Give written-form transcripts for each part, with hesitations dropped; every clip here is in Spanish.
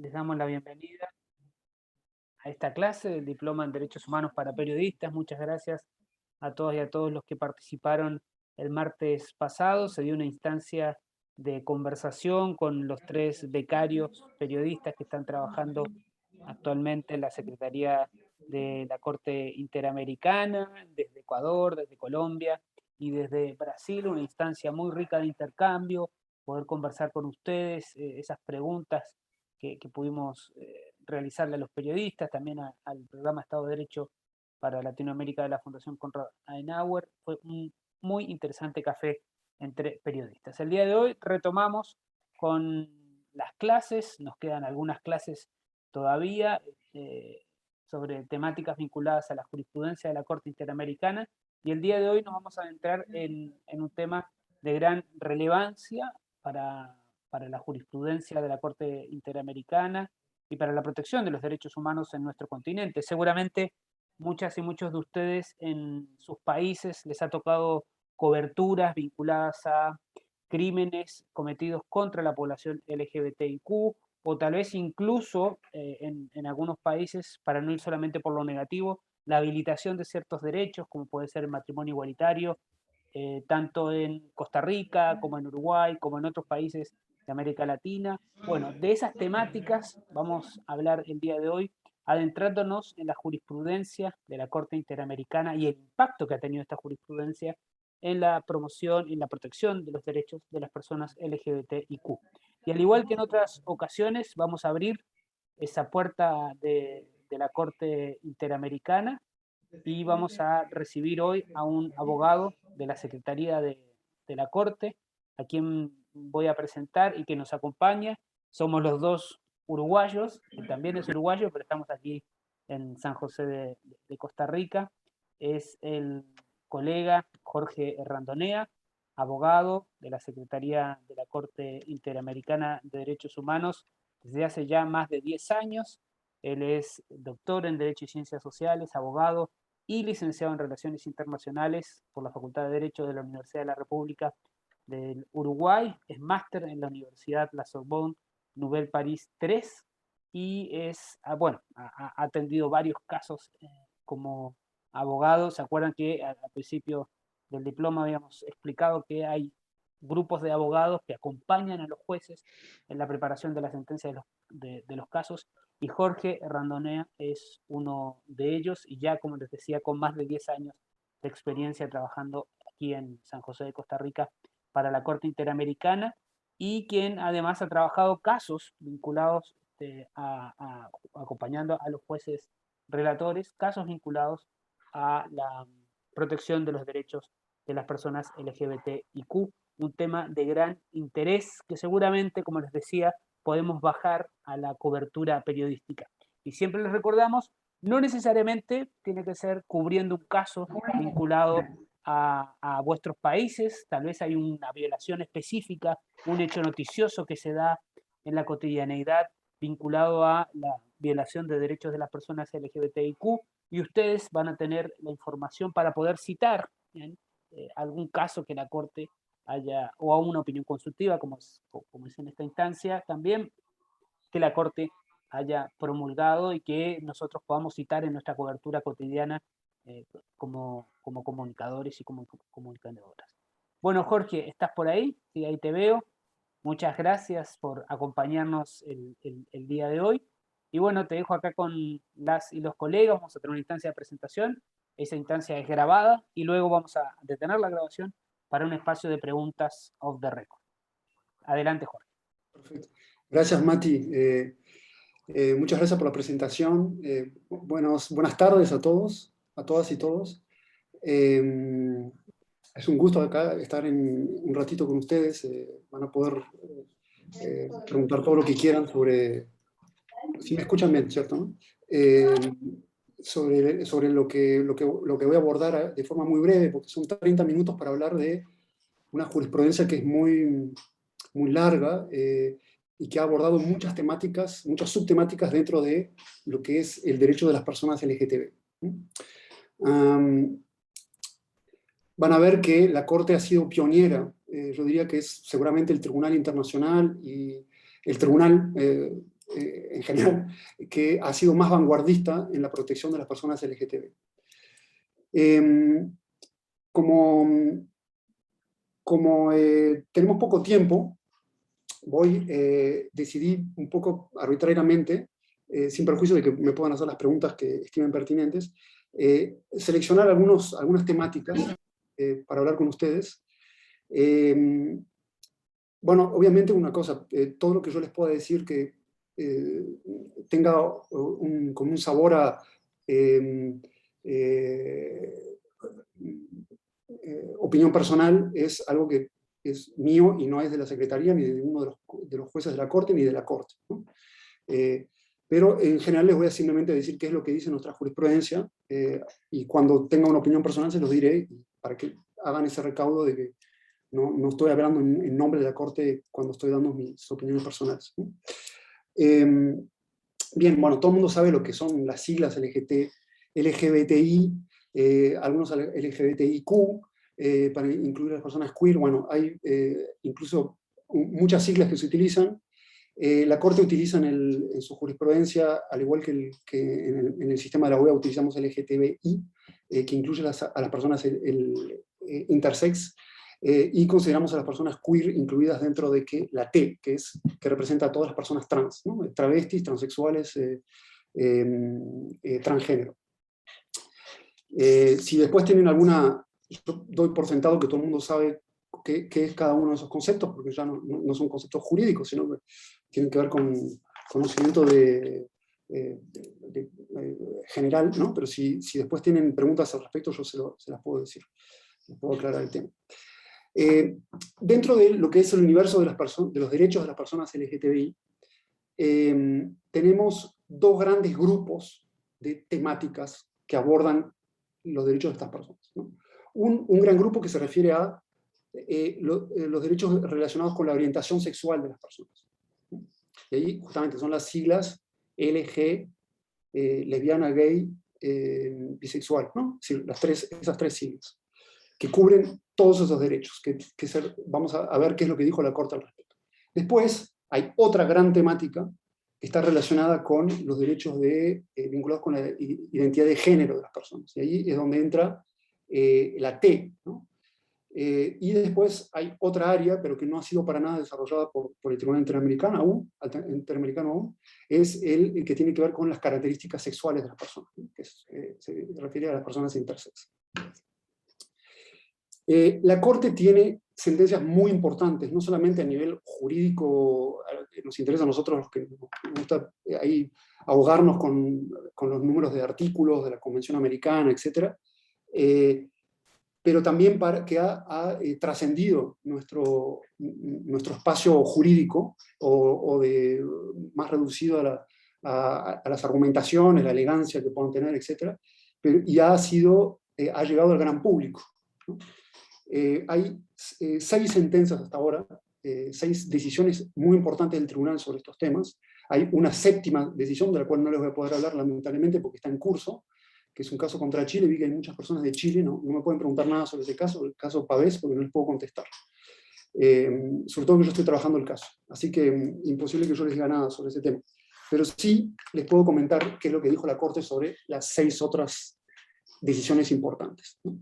les damos la bienvenida a esta clase del Diploma en Derechos Humanos para Periodistas. Muchas gracias a todas y a todos los que participaron el martes pasado. Se dio una instancia de conversación con los 3 becarios periodistas que están trabajando actualmente en la Secretaría de la Corte Interamericana, desde Ecuador, desde Colombia y desde Brasil, una instancia muy rica de intercambio, poder conversar con ustedes, esas preguntas que pudimos realizarle a los periodistas, también al programa Estado de Derecho para Latinoamérica de la Fundación Konrad Adenauer. Fue un muy interesante café entre periodistas. El día de hoy retomamos con las clases, nos quedan algunas clases todavía sobre temáticas vinculadas a la jurisprudencia de la Corte Interamericana, y el día de hoy nos vamos a adentrar en un tema de gran relevancia para la jurisprudencia de la Corte Interamericana y para la protección de los derechos humanos en nuestro continente. Seguramente muchas y muchos de ustedes en sus países les ha tocado coberturas vinculadas a crímenes cometidos contra la población LGBTIQ, o tal vez incluso en algunos países, para no ir solamente por lo negativo, la habilitación de ciertos derechos, como puede ser el matrimonio igualitario, tanto en Costa Rica como en Uruguay, como en otros países de América Latina. Bueno, de esas temáticas vamos a hablar el día de hoy, adentrándonos en la jurisprudencia de la Corte Interamericana y el impacto que ha tenido esta jurisprudencia en la promoción y en la protección de los derechos de las personas LGBTIQ. Y al igual que en otras ocasiones, vamos a abrir esa puerta de la Corte Interamericana y vamos a recibir hoy a un abogado de la Secretaría de la Corte, a quien voy a presentar y que nos acompaña. Somos los dos uruguayos, él también es uruguayo, pero estamos aquí en San José de Costa Rica. Es el colega Jorge Randonea, abogado de la Secretaría de la Corte Interamericana de Derechos Humanos desde hace ya más de 10 años. Él es doctor en Derecho y Ciencias Sociales, abogado y licenciado en Relaciones Internacionales por la Facultad de Derecho de la Universidad de la República del Uruguay. Es máster en la Universidad La Sorbonne Nouvelle Paris 3 y ha atendido varios casos como abogado. ¿Se acuerdan que al principio del diploma habíamos explicado que hay grupos de abogados que acompañan a los jueces en la preparación de la sentencia de los casos? Y Jorge Randonea es uno de ellos, y ya, como les decía, con más de 10 años de experiencia trabajando aquí en San José de Costa Rica para la Corte Interamericana, y quien además ha trabajado casos vinculados acompañando a los jueces relatores, casos vinculados a la protección de los derechos de las personas LGBTIQ, un tema de gran interés que seguramente, como les decía, podemos bajar a la cobertura periodística. Y siempre les recordamos, no necesariamente tiene que ser cubriendo un caso vinculado a vuestros países, tal vez hay una violación específica, un hecho noticioso que se da en la cotidianeidad vinculado a la violación de derechos de las personas LGBTIQ, y ustedes van a tener la información para poder citar algún caso que la Corte haya, o a una opinión consultiva, como es en esta instancia, también que la Corte haya promulgado y que nosotros podamos citar en nuestra cobertura cotidiana como comunicadores y como comunicadoras. Bueno, Jorge, ¿estás por ahí? Sí, ahí te veo. Muchas gracias por acompañarnos el día de hoy. Y bueno, te dejo acá con las y los colegas. Vamos a tener una instancia de presentación. Esa instancia es grabada y luego vamos a detener la grabación para un espacio de preguntas off the record. Adelante, Jorge. Perfecto. Gracias, Mati. Muchas gracias por la presentación. Buenas tardes a todos, a todas y todos. Es un gusto acá estar un ratito con ustedes. Van a poder preguntar todo lo que quieran sobre... Si me escuchan bien, ¿cierto? ¿No? Sobre lo que voy a abordar de forma muy breve, porque son 30 minutos para hablar de una jurisprudencia que es muy, muy larga y que ha abordado muchas temáticas, muchas subtemáticas dentro de lo que es el derecho de las personas LGTB. Van a ver que la Corte ha sido pionera. Yo diría que es seguramente el Tribunal Internacional y el Tribunal en general, que ha sido más vanguardista en la protección de las personas LGTB. Como tenemos poco tiempo, decidí un poco arbitrariamente, sin perjuicio de que me puedan hacer las preguntas que estimen pertinentes, seleccionar algunas temáticas para hablar con ustedes. Bueno, obviamente una cosa, todo lo que yo les pueda decir que tenga como un sabor a opinión personal es algo que es mío y no es de la Secretaría, ni de uno de los jueces de la Corte, ni de la Corte, ¿no? Pero en general les voy a simplemente decir qué es lo que dice nuestra jurisprudencia, y cuando tenga una opinión personal se los diré, para que hagan ese recaudo de que no estoy hablando en nombre de la Corte cuando estoy dando mis opiniones personales, ¿no? Bien, bueno, todo el mundo sabe lo que son las siglas LGBTI, algunos LGBTIQ, para incluir a las personas queer. Bueno, hay incluso muchas siglas que se utilizan. La Corte utiliza en su jurisprudencia, al igual que en el sistema de la UEA, utilizamos LGTBI, que incluye a las personas intersex, y consideramos a las personas queer incluidas dentro de la T, que representa a todas las personas trans, ¿no? Travestis, transexuales, transgénero. Si después tienen alguna, yo doy por sentado que todo el mundo sabe qué es cada uno de esos conceptos, porque ya no son conceptos jurídicos, sino que tienen que ver con conocimiento general, ¿no? Pero si después tienen preguntas al respecto, yo se las puedo decir, les puedo aclarar el tema. Dentro de lo que es el universo de los derechos de las personas LGTBI, tenemos dos grandes grupos de temáticas que abordan los derechos de estas personas, ¿no? Un gran grupo que se refiere a los derechos relacionados con la orientación sexual de las personas, ¿no? Y ahí justamente son las siglas LG, lesbiana, gay, bisexual, ¿no? Es decir, esas tres siglas, que cubren todos esos derechos, vamos a ver qué es lo que dijo la Corte al respecto. Después hay otra gran temática que está relacionada con los derechos vinculados con la identidad de género de las personas, y ahí es donde entra la T, ¿no? Y después hay otra área, pero que no ha sido para nada desarrollada por el Tribunal Interamericano aún, es el que tiene que ver con las características sexuales de las personas, ¿no? Que se refiere a las personas intersex. La Corte tiene sentencias muy importantes, no solamente a nivel jurídico, nos interesa a nosotros los que nos gusta ahí ahogarnos con los números de artículos de la Convención Americana, etc., pero también que ha trascendido nuestro espacio jurídico, o más reducido a las argumentaciones, la elegancia que puedan tener, etc., y ha llegado al gran público, ¿no? Hay 6 sentencias hasta ahora, 6 decisiones muy importantes del tribunal sobre estos temas. Hay una 7ª decisión, de la cual no les voy a poder hablar lamentablemente porque está en curso, que es un caso contra Chile. Vi que hay muchas personas de Chile, no me pueden preguntar nada sobre ese caso, el caso Pavés, porque no les puedo contestar. Sobre todo que yo estoy trabajando el caso, así que imposible que yo les diga nada sobre ese tema. Pero sí les puedo comentar qué es lo que dijo la Corte sobre las 6 otras decisiones importantes, ¿no?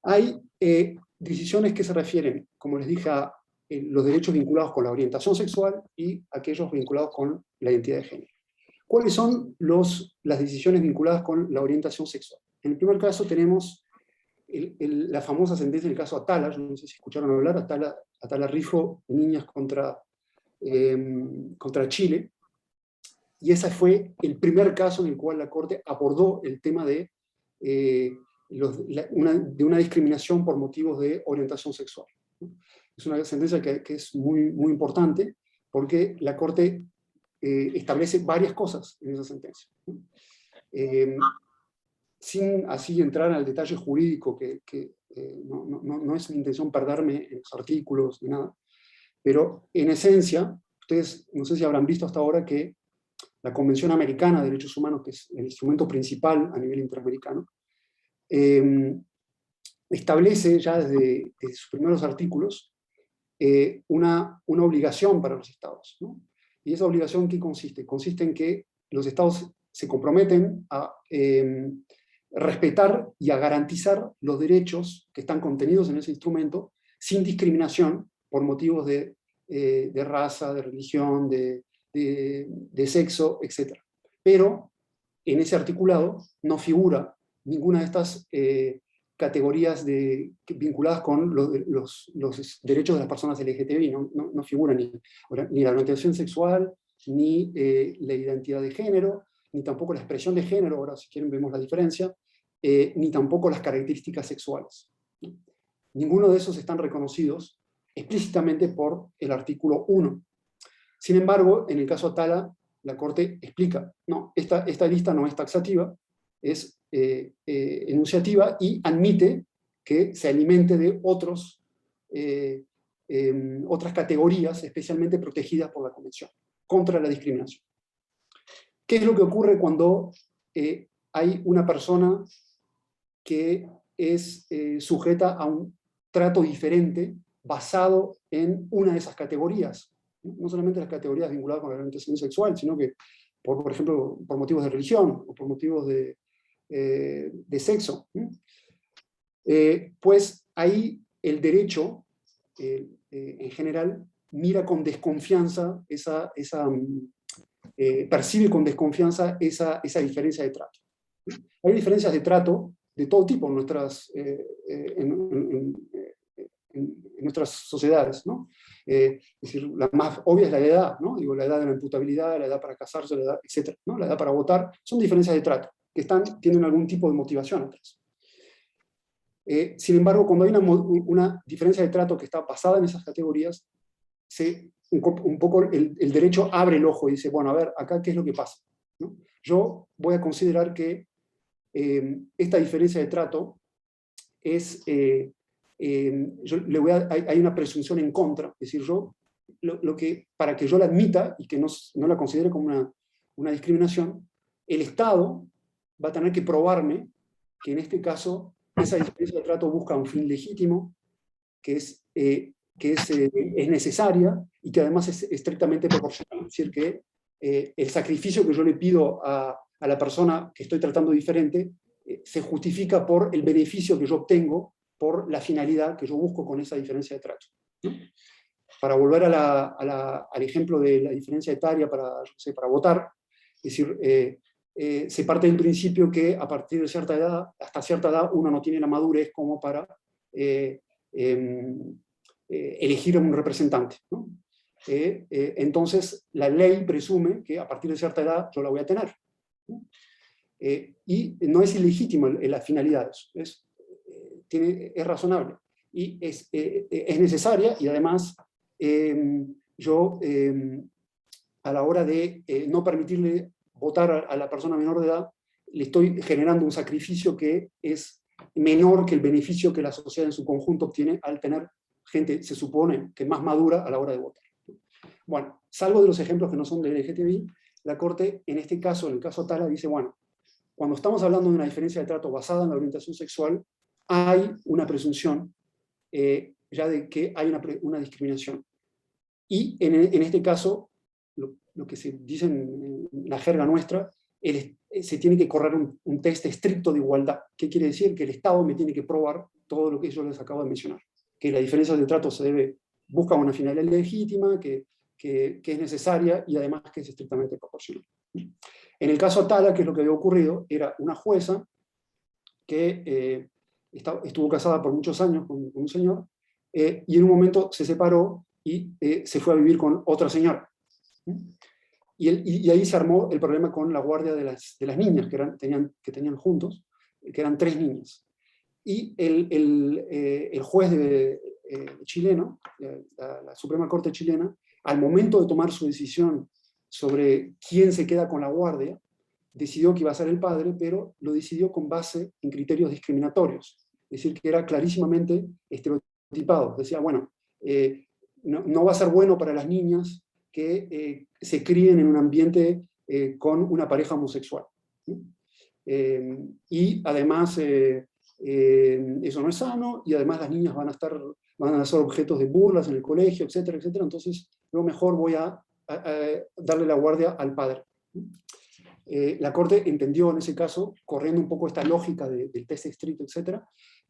Hay decisiones que se refieren, como les dije, a los derechos vinculados con la orientación sexual y aquellos vinculados con la identidad de género. ¿Cuáles son las decisiones vinculadas con la orientación sexual? En el primer caso tenemos la famosa sentencia del caso Atala, yo no sé si escucharon hablar, Atala Rifo, niñas contra Chile, y ese fue el primer caso en el cual la Corte abordó el tema de una discriminación por motivos de orientación sexual, ¿no? Es una sentencia que es muy, muy importante, porque la Corte establece varias cosas en esa sentencia, ¿no? Sin así entrar al detalle jurídico, no es mi intención perderme en los artículos ni nada, pero en esencia, ustedes no sé si habrán visto hasta ahora que la Convención Americana de Derechos Humanos, que es el instrumento principal a nivel interamericano, establece ya desde sus primeros artículos una obligación para los estados, ¿no? ¿Y esa obligación en qué consiste? Consiste en que los estados se comprometen a respetar y a garantizar los derechos que están contenidos en ese instrumento sin discriminación por motivos de raza, de religión, de sexo, etc. Pero en ese articulado no figura ninguna de estas categorías vinculadas con los derechos de las personas LGTBI, no figura ni la orientación sexual, ni la identidad de género, ni tampoco la expresión de género, ahora si quieren vemos la diferencia, ni tampoco las características sexuales. Ninguno de esos están reconocidos explícitamente por el artículo 1. Sin embargo, en el caso Atala, la Corte explica, no, esta lista no es taxativa, es enunciativa y admite que se alimente de otras categorías especialmente protegidas por la Convención contra la discriminación. ¿Qué es lo que ocurre cuando hay una persona que es sujeta a un trato diferente basado en una de esas categorías? No solamente las categorías vinculadas con la orientación sexual, sino que, por ejemplo, por motivos de religión o por motivos de sexo. Pues ahí el derecho, en general, mira con desconfianza percibe con desconfianza esa diferencia de trato. Hay diferencias de trato de todo tipo en nuestras sociedades, ¿no? Es decir, la más obvia es la edad, ¿no? Digo, la edad de la imputabilidad, la edad para casarse, la edad, etc., ¿no? La edad para votar, son diferencias de trato que tienen algún tipo de motivación atrás. Sin embargo, cuando hay una diferencia de trato que está basada en esas categorías, un poco el derecho abre el ojo y dice, bueno, a ver, acá qué es lo que pasa, ¿no? Yo voy a considerar que esta diferencia de trato es, hay una presunción en contra, es decir, para que yo la admita y que no la considere como una discriminación, el Estado va a tener que probarme que en este caso esa diferencia de trato busca un fin legítimo, que es necesaria y que además es estrictamente proporcional. Es decir, que el sacrificio que yo le pido a la persona que estoy tratando diferente se justifica por el beneficio que yo obtengo por la finalidad que yo busco con esa diferencia de trato, ¿no? Para volver al ejemplo de la diferencia etaria para votar, es decir, se parte del principio que a partir de cierta edad, hasta cierta edad, uno no tiene la madurez como para elegir a un representante, ¿no? Entonces, la ley presume que a partir de cierta edad yo la voy a tener, ¿no? Y no es ilegítimo la finalidad, es razonable y es necesaria, y además yo a la hora de no permitirle votar a la persona menor de edad, le estoy generando un sacrificio que es menor que el beneficio que la sociedad en su conjunto obtiene al tener gente, se supone, que más madura a la hora de votar. Bueno, salvo de los ejemplos que no son de LGTBI, la Corte, en este caso, en el caso Atala, dice, bueno, cuando estamos hablando de una diferencia de trato basada en la orientación sexual, hay una presunción ya de que hay una discriminación. Y en este caso, lo que se dice en la jerga nuestra, se tiene que correr un test estricto de igualdad. ¿Qué quiere decir? Que el Estado me tiene que probar todo lo que yo les acabo de mencionar. Que la diferencia de trato busca una finalidad legítima, que es necesaria y además que es estrictamente proporcional. En el caso Atala, que es lo que había ocurrido, era una jueza que estuvo casada por muchos años con un señor, y en un momento se separó y se fue a vivir con otra señora. Y ahí se armó el problema con la guardia de las niñas que tenían juntos, que eran 3 niñas. Y el juez chileno, la Suprema Corte chilena, al momento de tomar su decisión sobre quién se queda con la guardia, decidió que iba a ser el padre, pero lo decidió con base en criterios discriminatorios. Es decir, que era clarísimamente estereotipado. Decía, bueno, no va a ser bueno para las niñas que se críen en un ambiente con una pareja homosexual, ¿no? Y además eso no es sano, y además las niñas van a ser objetos de burlas en el colegio, etcétera, etcétera. Entonces yo mejor voy a darle la guardia al padre. La Corte entendió en ese caso, corriendo un poco esta lógica del test estricto, etc.,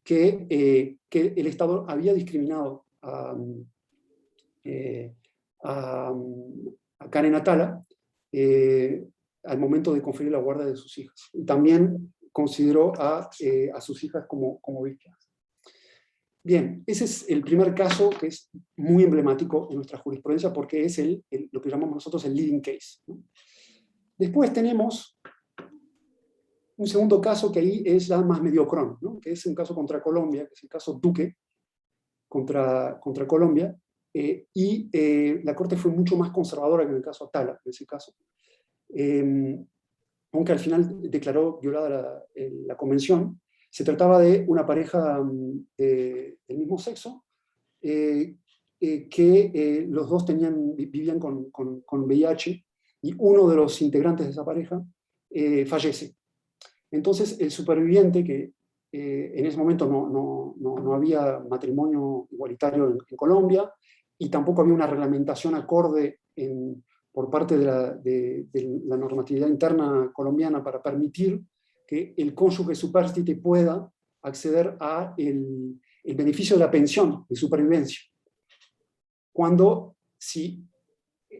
que el Estado había discriminado a Karen Atala al momento de conferir la guardia de sus hijas. Y también consideró a sus hijas como víctimas. Bien, ese es el primer caso que es muy emblemático en nuestra jurisprudencia porque es lo que llamamos nosotros el leading case, ¿no? Después tenemos un segundo caso que ahí es ya más mediocrón, ¿no? Que es un caso contra Colombia, que es el caso Duque contra Colombia, y la Corte fue mucho más conservadora que en el caso Atala, en ese caso. Aunque al final declaró violada la convención, se trataba de una pareja del mismo sexo, que los dos vivían con VIH, y uno de los integrantes de esa pareja fallece. Entonces el superviviente, que en ese momento no había matrimonio igualitario en Colombia, y tampoco había una reglamentación acorde por parte de la normatividad interna colombiana para permitir que el cónyuge superstite pueda acceder a el beneficio de la pensión de supervivencia. Cuando si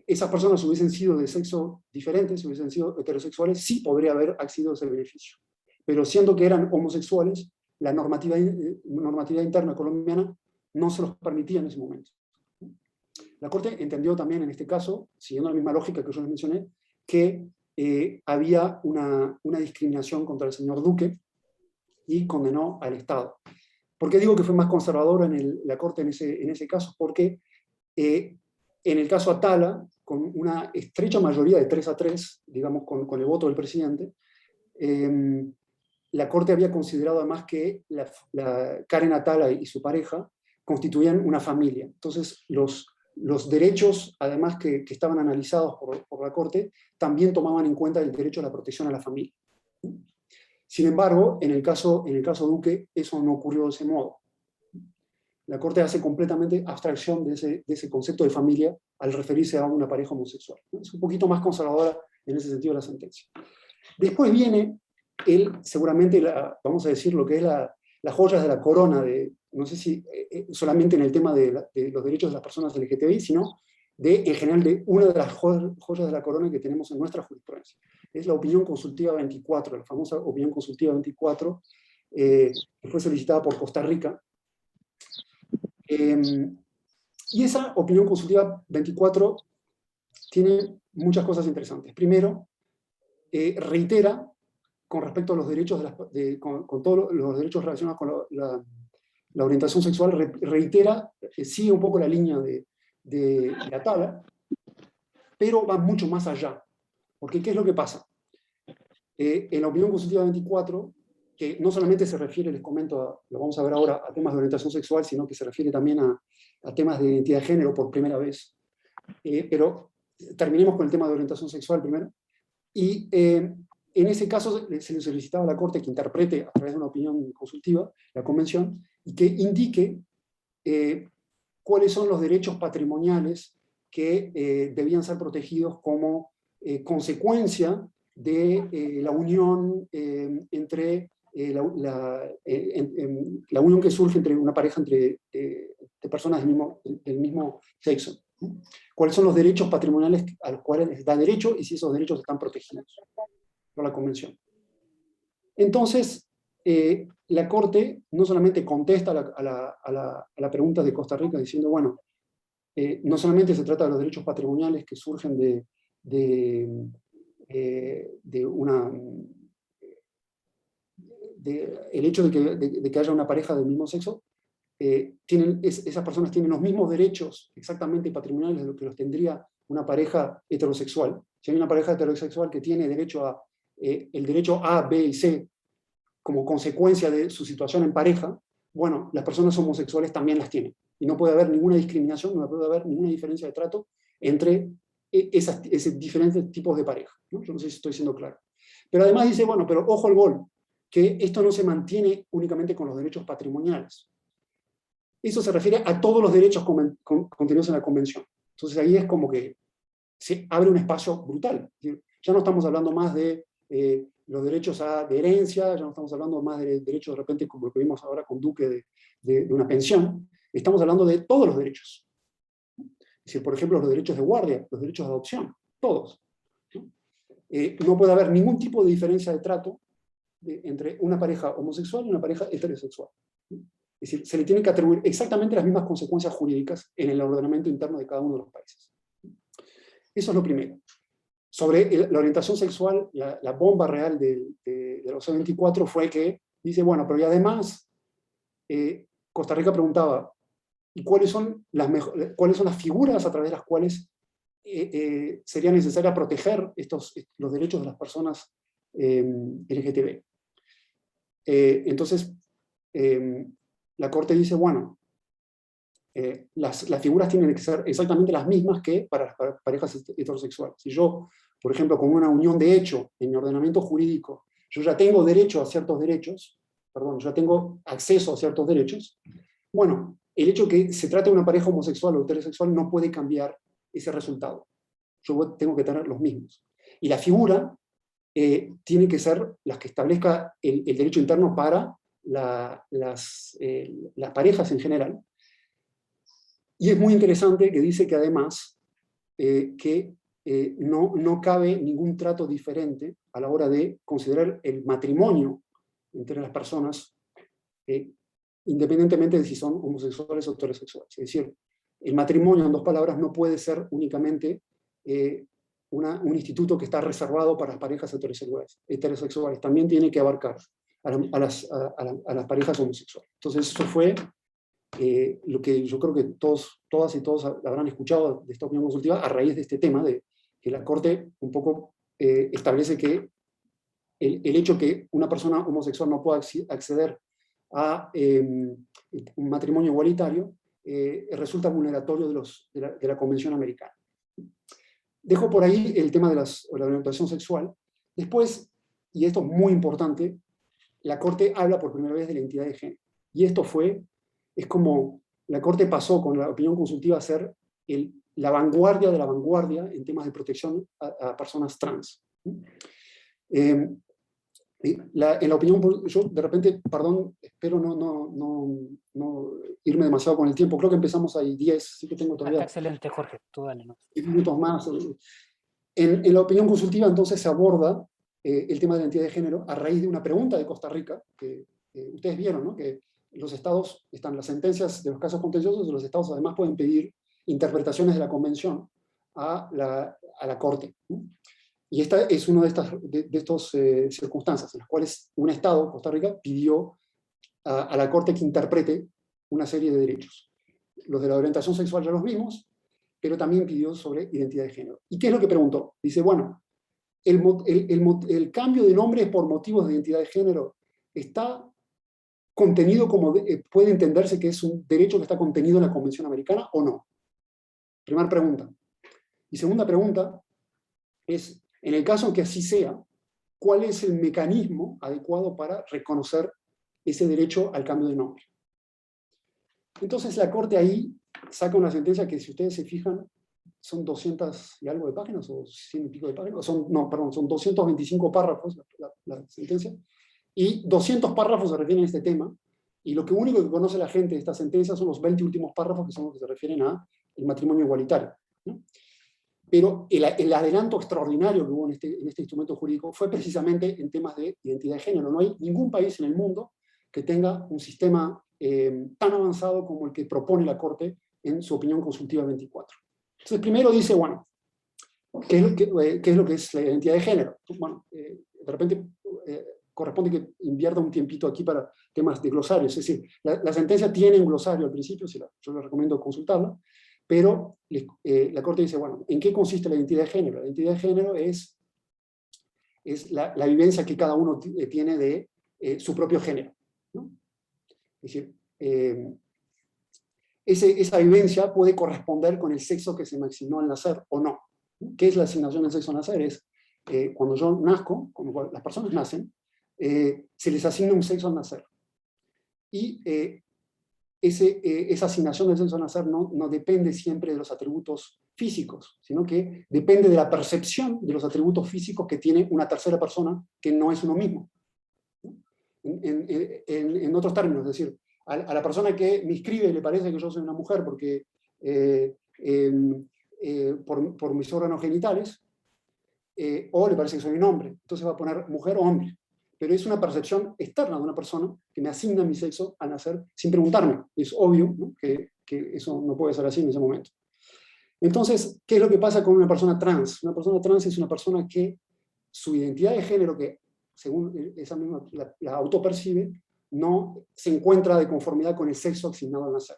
esas personas hubiesen sido de sexo diferente, si hubiesen sido heterosexuales, sí podría haber accedido a ese beneficio. Pero siendo que eran homosexuales, la normatividad interna colombiana no se los permitía en ese momento. La Corte entendió también en este caso, siguiendo la misma lógica que yo les mencioné, que había una discriminación contra el señor Duque y condenó al Estado. ¿Por qué digo que fue más conservadora la Corte en ese caso? Porque en el caso Atala, con una estrecha mayoría de 3-3, digamos, con el voto del presidente, la Corte había considerado además que Karen Atala y su pareja constituían una familia. Entonces, los derechos, además que estaban analizados por la Corte, también tomaban en cuenta el derecho a la protección a la familia. Sin embargo, en el caso Duque, eso no ocurrió de ese modo. La Corte hace completamente abstracción de ese concepto de familia al referirse a una pareja homosexual. Es un poquito más conservadora en ese sentido la sentencia. Después viene seguramente, vamos a decir, lo que es las joyas de la corona, no sé si solamente en el tema de los derechos de las personas LGTBI, sino en general de una de las joyas de la corona que tenemos en nuestra jurisprudencia. Es la opinión consultiva 24, la famosa opinión consultiva 24, que fue solicitada por Costa Rica. Y esa opinión consultiva 24 tiene muchas cosas interesantes. Primero, reitera con respecto a los derechos con todos los derechos relacionados con la orientación sexual, reitera, sigue un poco la línea de Atala, pero va mucho más allá. Porque ¿qué es lo que pasa? En la opinión consultiva 24, que no solamente se refiere, les comento, lo vamos a ver ahora, a temas de orientación sexual, sino que se refiere también a temas de identidad de género por primera vez. Pero terminemos con el tema de orientación sexual primero. Y en ese caso se le solicitaba a la Corte que interprete a través de una opinión consultiva la Convención y que indique cuáles son los derechos patrimoniales que debían ser protegidos como consecuencia de la unión entre la unión que surge entre una pareja de personas del mismo sexo. ¿Cuáles son los derechos patrimoniales a los cuales les da derecho y si esos derechos están protegidos por la Convención? Entonces, la Corte no solamente contesta a la pregunta de Costa Rica diciendo, bueno, no solamente se trata de los derechos patrimoniales que surgen el hecho de que haya una pareja del mismo sexo, esas personas tienen los mismos derechos exactamente patrimoniales de lo que los tendría una pareja heterosexual. Si hay una pareja heterosexual que tiene derecho el derecho A, B y C como consecuencia de su situación en pareja, bueno, las personas homosexuales también las tienen. Y no puede haber ninguna discriminación, no puede haber ninguna diferencia de trato entre esos diferentes tipos de pareja, ¿no? Yo no sé si estoy siendo claro. Pero además dice, bueno, pero ojo al gol, que esto no se mantiene únicamente con los derechos patrimoniales. Eso se refiere a todos los derechos contenidos en la Convención. Entonces ahí es como que se abre un espacio brutal. Es decir, ya no estamos hablando más de los derechos de herencia, ya no estamos hablando más de derechos de repente como lo que vimos ahora con Duque de una pensión, estamos hablando de todos los derechos. Es decir, por ejemplo, los derechos de guardia, los derechos de adopción, todos. No puede haber ningún tipo de diferencia de trato entre una pareja homosexual y una pareja heterosexual. Es decir, se le tienen que atribuir exactamente las mismas consecuencias jurídicas en el ordenamiento interno de cada uno de los países. Eso es lo primero. Sobre la orientación sexual, la bomba real de los C24 fue que dice, bueno, pero y además, Costa Rica preguntaba, ¿y cuáles son las figuras a través de las cuales sería necesario proteger los derechos de las personas LGTB? Entonces, la Corte dice, bueno, las figuras tienen que ser exactamente las mismas que para las parejas heterosexuales. Si yo, por ejemplo, con una unión de hecho en mi ordenamiento jurídico, yo ya tengo derecho a ciertos derechos, perdón, ya tengo acceso a ciertos derechos, bueno, el hecho que se trate de una pareja homosexual o heterosexual no puede cambiar ese resultado. Yo tengo que tener los mismos. Y la figura tiene que ser las que establezca el derecho interno para las parejas en general. Y es muy interesante que dice que además no cabe ningún trato diferente a la hora de considerar el matrimonio entre las personas, independientemente de si son homosexuales o heterosexuales. Es decir, el matrimonio, en dos palabras, no puede ser únicamente un instituto que está reservado para las parejas heterosexuales. También tiene que abarcar a las parejas homosexuales. Entonces, eso fue lo que yo creo que todas y todos habrán escuchado de esta opinión consultiva a raíz de este tema, de que la Corte un poco establece que el hecho que una persona homosexual no pueda acceder a un matrimonio igualitario resulta vulneratorio de la Convención Americana. Dejo por ahí el tema de la orientación sexual. Después, y esto es muy importante, la Corte habla por primera vez de la identidad de género. Y esto es como la Corte pasó con la opinión consultiva a ser la vanguardia de la vanguardia en temas de protección a personas trans. En la opinión, yo de repente, perdón, espero no irme demasiado con el tiempo, creo que empezamos ahí 10, sí que tengo todavía... Está excelente, Jorge, tú dale, ¿no? 10 minutos más. En la opinión consultiva entonces se aborda el tema de la identidad de género a raíz de una pregunta de Costa Rica, que ustedes vieron, ¿no? Que los estados, están las sentencias de los casos contenciosos, y los estados además pueden pedir interpretaciones de la convención a la Corte, ¿no? Y esta es una de estas circunstancias en las cuales un estado, Costa Rica, pidió a la Corte que interprete una serie de derechos. Los de la orientación sexual ya los vimos, pero también pidió sobre identidad de género. ¿Y qué es lo que preguntó? Dice, bueno, el cambio de nombre por motivos de identidad de género está contenido como, puede entenderse que es un derecho que está contenido en la Convención Americana o no. Primera pregunta. Y segunda pregunta es, en el caso en que así sea, ¿cuál es el mecanismo adecuado para reconocer ese derecho al cambio de nombre? Entonces la Corte ahí saca una sentencia que, si ustedes se fijan, son 200 y algo de páginas, o 100 y pico de páginas, son 225 párrafos la sentencia, y 200 párrafos se refieren a este tema, y lo único que conoce la gente de esta sentencia son los 20 últimos párrafos, que son los que se refieren al matrimonio igualitario, ¿no? Pero el adelanto extraordinario que hubo en este instrumento jurídico fue precisamente en temas de identidad de género. No hay ningún país en el mundo que tenga un sistema tan avanzado como el que propone la Corte en su opinión consultiva 24. Entonces, primero dice, bueno, ¿qué es lo que es la identidad de género? Bueno, de repente corresponde que invierta un tiempito aquí para temas de glosarios. Es decir, la sentencia tiene un glosario al principio, yo les recomiendo consultarla, pero la Corte dice, bueno, ¿en qué consiste la identidad de género? La identidad de género es la vivencia que cada uno tiene de su propio género, ¿no? Es decir, esa vivencia puede corresponder con el sexo que se me asignó al nacer o no. ¿Qué es la asignación del sexo al nacer? Es cuando yo nazco, cuando las personas nacen, se les asigna un sexo al nacer. Y esa asignación del sexo al nacer no depende siempre de los atributos físicos, sino que depende de la percepción de los atributos físicos que tiene una tercera persona que no es uno mismo. En otros términos, es decir, a la persona que me inscribe le parece que yo soy una mujer porque por mis órganos genitales, o le parece que soy un hombre, entonces va a poner mujer o hombre. Pero es una percepción externa de una persona que me asigna mi sexo al nacer sin preguntarme. Es obvio, ¿no?, que eso no puede ser así en ese momento. Entonces, ¿qué es lo que pasa con una persona trans? Una persona trans es una persona que su identidad de género, que según esa misma la autopercibe, no se encuentra de conformidad con el sexo asignado al nacer.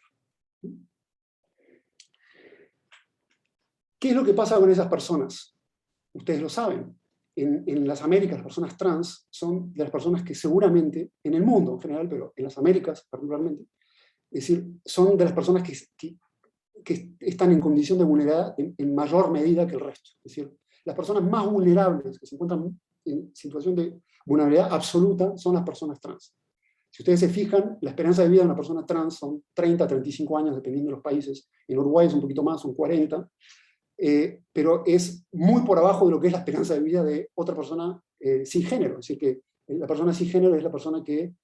¿Qué es lo que pasa con esas personas? Ustedes lo saben. En las Américas, las personas trans son de las personas que seguramente, en el mundo en general, pero en las Américas particularmente, es decir, son de las personas que están en condición de vulnerabilidad en mayor medida que el resto. Es decir, las personas más vulnerables que se encuentran en situación de vulnerabilidad absoluta son las personas trans. Si ustedes se fijan, la esperanza de vida de una persona trans son 30 a 35 años, dependiendo de los países. En Uruguay es un poquito más, son 40. Pero es muy por abajo de lo que es la esperanza de vida de otra persona cisgénero. Es decir, que la persona cisgénero es la persona que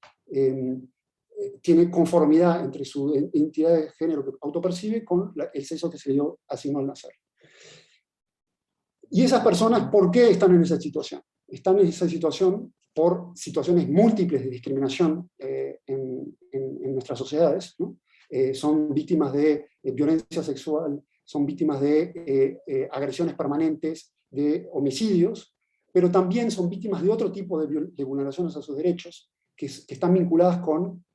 tiene conformidad entre su identidad de género que autopercibe con el sexo que se le dio asignado al nacer. Y esas personas, ¿por qué están en esa situación? Están en esa situación por situaciones múltiples de discriminación en nuestras sociedades, ¿no? Son víctimas de violencia sexual, son víctimas de agresiones permanentes, de homicidios, pero también son víctimas de otro tipo de vulneraciones a sus derechos que están vinculadas con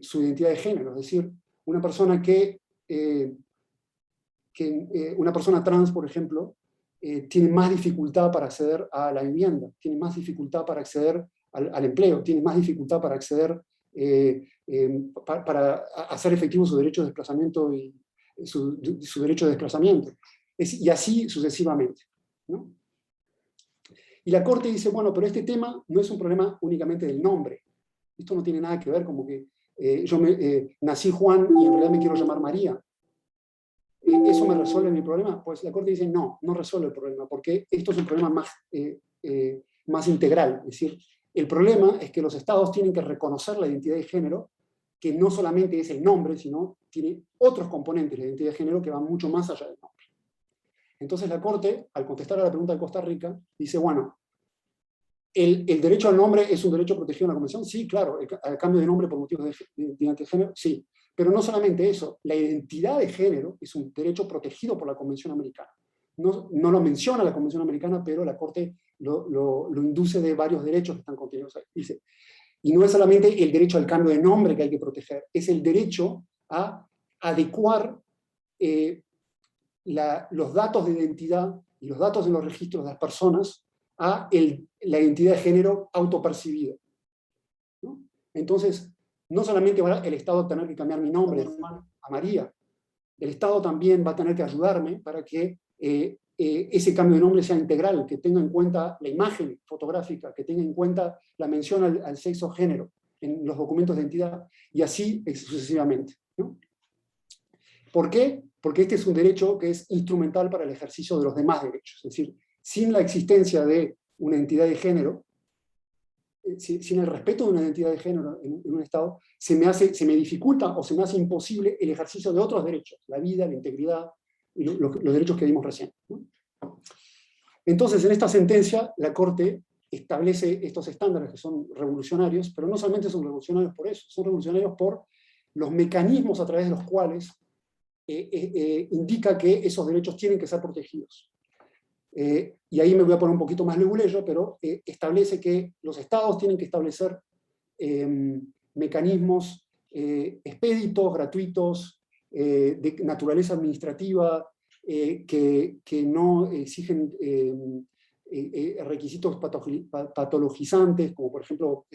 su identidad de género. Es decir, una persona una persona trans, por ejemplo, tiene más dificultad para acceder a la vivienda, tiene más dificultad para acceder al empleo, tiene más dificultad para acceder, para hacer efectivo su derecho de desplazamiento y su derecho de desplazamiento. Y así sucesivamente, ¿no? Y la Corte dice, bueno, pero este tema no es un problema únicamente del nombre. Esto no tiene nada que ver como que yo nací Juan y en realidad me quiero llamar María. ¿Eso me resuelve mi problema? Pues la Corte dice, no, no resuelve el problema, porque esto es un problema más integral. Es decir, el problema es que los estados tienen que reconocer la identidad de género, que no solamente es el nombre, sino tiene otros componentes de la identidad de género que van mucho más allá del nombre. Entonces la Corte, al contestar a la pregunta de Costa Rica, dice, bueno, ¿el derecho al nombre es un derecho protegido en la Convención? Sí, claro. ¿El cambio de nombre por motivos de identidad de género? Sí. Pero no solamente eso, la identidad de género es un derecho protegido por la Convención Americana. No lo menciona la Convención Americana, pero la Corte lo induce de varios derechos que están contenidos ahí. Dice, y no es solamente el derecho al cambio de nombre que hay que proteger, es el derecho a adecuar los datos de identidad y los datos en los registros de las personas a la identidad de género autopercibida, ¿no? Entonces, no solamente va el Estado a tener que cambiar mi nombre de Juan a María, el Estado también va a tener que ayudarme para que ese cambio de nombre sea integral, que tenga en cuenta la imagen fotográfica, que tenga en cuenta la mención al sexo género en los documentos de identidad, y así sucesivamente, ¿no? ¿Por qué? Porque este es un derecho que es instrumental para el ejercicio de los demás derechos. Es decir, sin la existencia de una identidad de género, sin el respeto de una identidad de género en un Estado, se me dificulta o se me hace imposible el ejercicio de otros derechos, la vida, la integridad y los derechos que vimos recién, ¿no? Entonces, en esta sentencia, la Corte establece estos estándares que son revolucionarios, pero no solamente son revolucionarios por eso, son revolucionarios por los mecanismos a través de los cuales indica que esos derechos tienen que ser protegidos. Y ahí me voy a poner un poquito más leguleyo, pero establece que los estados tienen que establecer mecanismos expeditos, gratuitos, de naturaleza administrativa, que no exigen requisitos patologizantes, como por ejemplo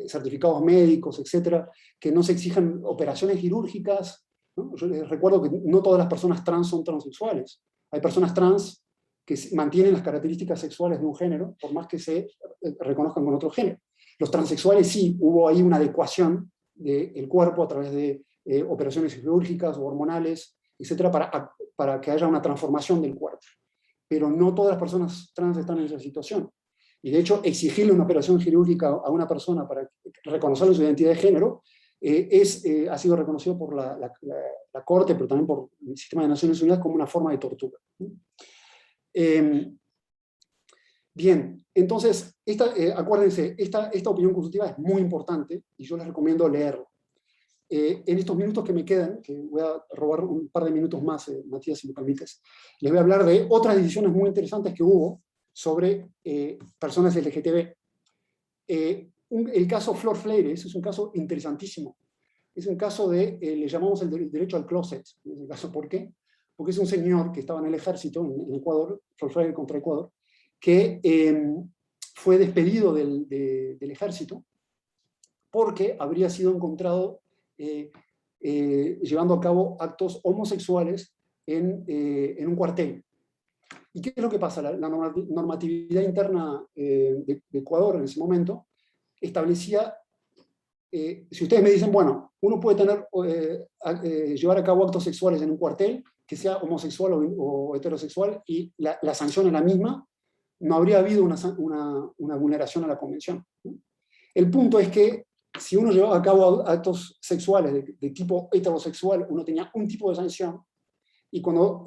certificados médicos, etcétera, que no se exijan operaciones quirúrgicas, ¿no? Yo les recuerdo que no todas las personas trans son transexuales. Hay personas trans que mantienen las características sexuales de un género, por más que se reconozcan con otro género. Los transexuales sí, hubo ahí una adecuación del cuerpo a través de operaciones quirúrgicas o hormonales, etcétera, para que haya una transformación del cuerpo. Pero no todas las personas trans están en esa situación. Y de hecho, exigirle una operación quirúrgica a una persona para reconocerle su identidad de género ha sido reconocido por la Corte, pero también por el sistema de Naciones Unidas, como una forma de tortura. Bien, entonces, acuérdense, esta opinión consultiva es muy importante y yo les recomiendo leerlo. En estos minutos que me quedan, que voy a robar un par de minutos más, Matías, si me permites, les voy a hablar de otras decisiones muy interesantes que hubo sobre personas LGTB. El caso Flor Freires es un caso interesantísimo. Es un caso le llamamos el derecho al closet. En ese caso, ¿por qué? Porque es un señor que estaba en el ejército, en Ecuador, Flor Freires contra Ecuador, que fue despedido del ejército porque habría sido encontrado llevando a cabo actos homosexuales en un cuartel. ¿Y qué es lo que pasa? La normatividad interna de Ecuador en ese momento establecía, si ustedes me dicen, bueno, uno puede llevar a cabo actos sexuales en un cuartel, que sea homosexual o heterosexual, y la sanción es la misma, no habría habido una vulneración a la convención. El punto es que si uno llevaba a cabo actos sexuales de tipo heterosexual, uno tenía un tipo de sanción, y cuando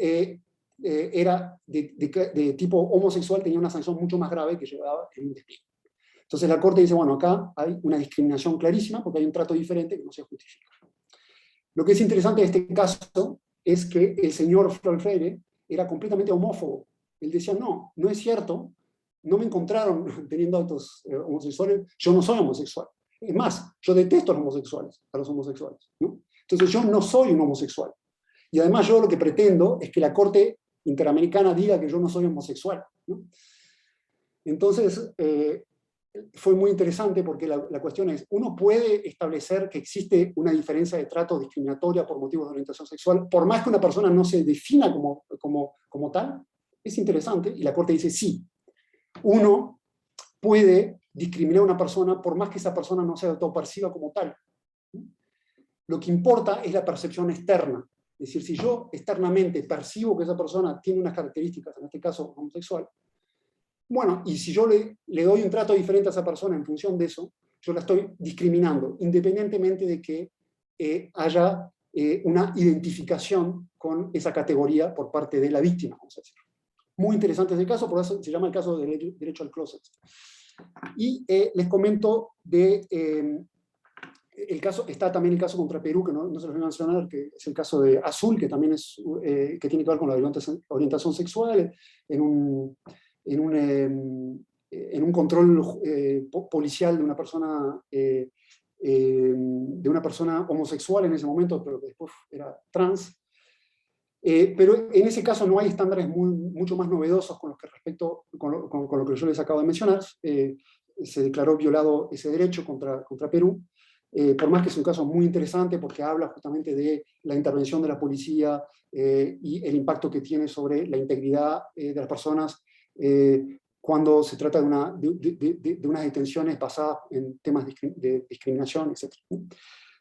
era de tipo homosexual tenía una sanción mucho más grave que llevaba en un despido. Entonces la Corte dice, bueno, acá hay una discriminación clarísima porque hay un trato diferente que no se justifica. Lo que es interesante de este caso es que el señor Flor Freire era completamente homófobo. Él decía, no, no es cierto, no me encontraron teniendo actos homosexuales, yo no soy homosexual. Es más, yo detesto a los homosexuales, ¿no? Entonces yo no soy un homosexual. Y además yo lo que pretendo es que la Corte Interamericana diga que yo no soy homosexual, ¿no? Entonces, fue muy interesante porque la cuestión es, ¿uno puede establecer que existe una diferencia de trato discriminatoria por motivos de orientación sexual, por más que una persona no se defina como tal? Es interesante, y la Corte dice sí. Uno puede discriminar a una persona por más que esa persona no se autoperciba como tal. Lo que importa es la percepción externa. Es decir, si yo externamente percibo que esa persona tiene unas características, en este caso homosexual, bueno, y si yo le doy un trato diferente a esa persona en función de eso, yo la estoy discriminando, independientemente de que haya una identificación con esa categoría por parte de la víctima, vamos a decir. Muy interesante ese caso, por eso se llama el caso del derecho al closet. Y les comento está también el caso contra Perú, que no se los voy a mencionar, que es el caso de Azul, que también que tiene que ver con la orientación sexual, en un control policial de una persona homosexual en ese momento, pero que después era trans. Pero en ese caso no hay estándares mucho más novedosos con lo que yo les acabo de mencionar. Se declaró violado ese derecho contra Perú, por más que es un caso muy interesante porque habla justamente de la intervención de la policía y el impacto que tiene sobre la integridad de las personas cuando se trata de unas detenciones basadas en temas de discriminación, etc.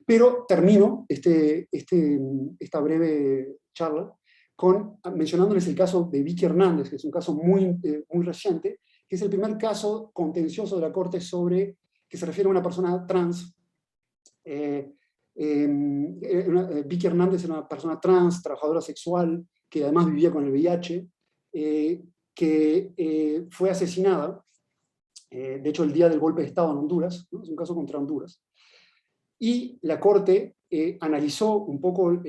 Pero termino esta breve charla mencionándoles el caso de Vicky Hernández, que es un caso muy reciente, que es el primer caso contencioso de la Corte que se refiere a una persona trans. Vicky Hernández era una persona trans, trabajadora sexual, que además vivía con el VIH, que fue asesinada, de hecho el día del golpe de Estado en Honduras, ¿no? Es un caso contra Honduras. Y la Corte analizó un poco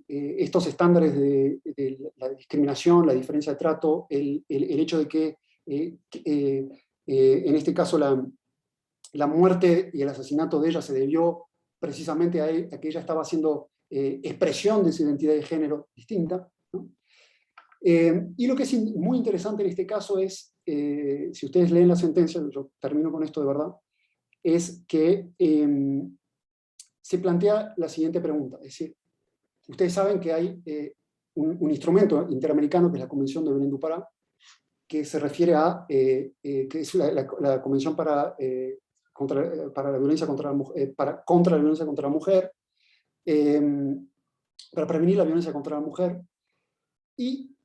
estos estándares de la discriminación, la diferencia de trato, el hecho de que en este caso la muerte y el asesinato de ella se debió precisamente a que ella estaba haciendo expresión de su identidad de género distinta, ¿no? Y lo que es muy interesante en este caso es, si ustedes leen la sentencia, yo termino con esto de verdad, es que se plantea la siguiente pregunta. Es decir, ustedes saben que hay un instrumento interamericano, que es la Convención de Belén do Pará, que se refiere a, que es la Convención para la violencia contra la mujer, contra la violencia contra la mujer, para prevenir la violencia contra la mujer, y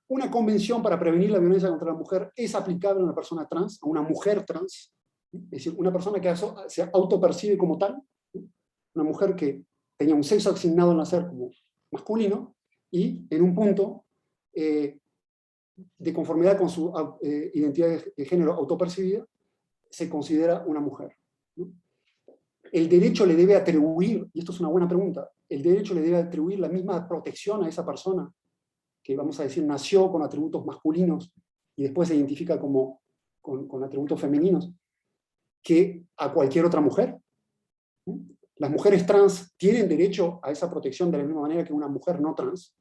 una convención para prevenir la violencia contra la mujer es aplicable a una persona trans, a una mujer trans, es decir, una persona que se autopercibe como tal, una mujer que tenía un sexo asignado al nacer como masculino, y en un punto, de conformidad con su identidad de género autopercibida, se considera una mujer, ¿no? El derecho le debe atribuir, y esto es una buena pregunta, el derecho le debe atribuir la misma protección a esa persona que, vamos a decir, nació con atributos masculinos y después se identifica con atributos femeninos, que a cualquier otra mujer. Las mujeres trans tienen derecho a esa protección de la misma manera que una mujer no trans,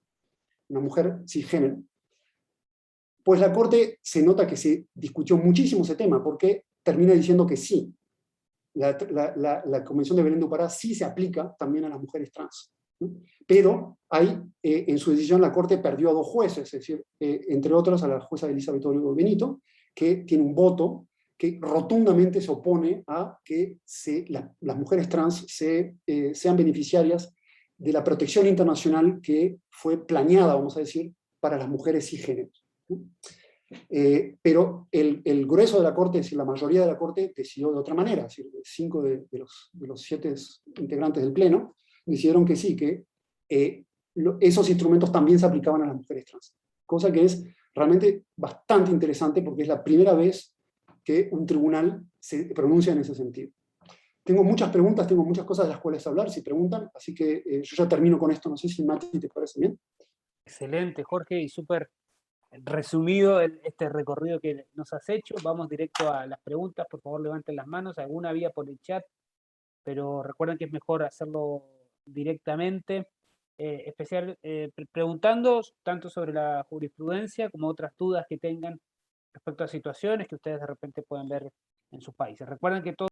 una mujer cisgénero. Pues la Corte se nota que se discutió muchísimo ese tema, porque termina diciendo que sí, la Convención de Belén do Pará sí se aplica también a las mujeres trans, ¿no? Pero en su decisión la Corte perdió a 2 jueces, es decir, entre otros a la jueza Elizabeth Origo Benito, que tiene un voto que rotundamente se opone a que las mujeres trans sean beneficiarias de la protección internacional que fue planeada, vamos a decir, para las mujeres cisgéneros, ¿no? Pero el grueso de la Corte, es decir, la mayoría de la Corte, decidió de otra manera. Es decir, 5 de los 7 integrantes del Pleno decidieron que sí, que esos instrumentos también se aplicaban a las mujeres trans. Cosa que es realmente bastante interesante, porque es la primera vez que un tribunal se pronuncia en ese sentido. Tengo muchas preguntas, tengo muchas cosas de las cuales hablar, si preguntan, así que yo ya termino con esto. No sé si, Mati, te parece bien. Excelente, Jorge, y súper resumido este recorrido que nos has hecho. Vamos directo a las preguntas. Por favor, levanten las manos. Alguna vía por el chat, pero recuerden que es mejor hacerlo directamente. Preguntando tanto sobre la jurisprudencia como otras dudas que tengan respecto a situaciones que ustedes de repente pueden ver en sus países. Recuerden que todo